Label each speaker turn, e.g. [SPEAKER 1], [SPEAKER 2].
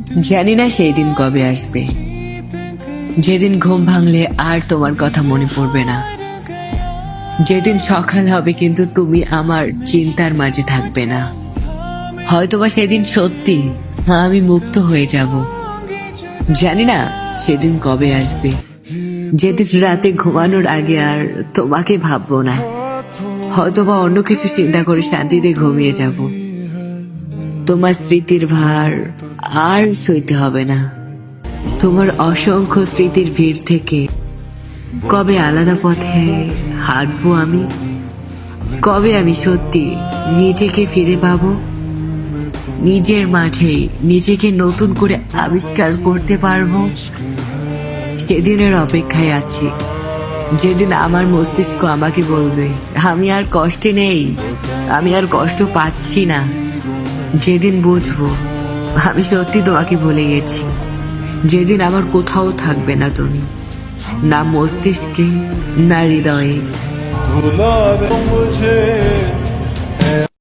[SPEAKER 1] জানি না সেই দিন কবে আসবে, যেদিন ঘুম ভাঙলে আর তোমার কথা মনে পড়বে না, যেদিন সকাল হবে কিন্তু তুমি আমার চিন্তার মাঝে থাকবে না। হয়তোবা সেদিন সত্যি আমি মুক্ত হয়ে যাব। জানি না সেদিন কবে আসবে, যেদিন রাতে ঘুমানোর আগে আর তোমাকে ভাববো না। হয়তোবা অন্য কিছু চিন্তা করে শান্তিতে ঘুমিয়ে যাব। তোমার স্মৃতির ভার আর সইতে হবে না। তোমার অসংখ্য স্মৃতির ভিড় থেকে কবে আলাদা পথে হাঁটবো আমি, কবে আমি সত্যি নিজেকে ফিরে পাবো, নিজের মাঠে নিজেকে নতুন করে আবিষ্কার করতে পারবো। সেদিনের অপেক্ষায় আছি, যেদিন আমার মস্তিষ্ক আমাকে বলবে আমি আর কষ্টে নেই, আমি আর কষ্ট পাচ্ছি না। যেদিন বুঝবো আমি সত্যি তোমাকে ভুলে গেছি, যেদিন আমার কোথাও থাকবে না তুমি, না মস্তিষ্কে না হৃদয়ে।
[SPEAKER 2] भुला दे मुझे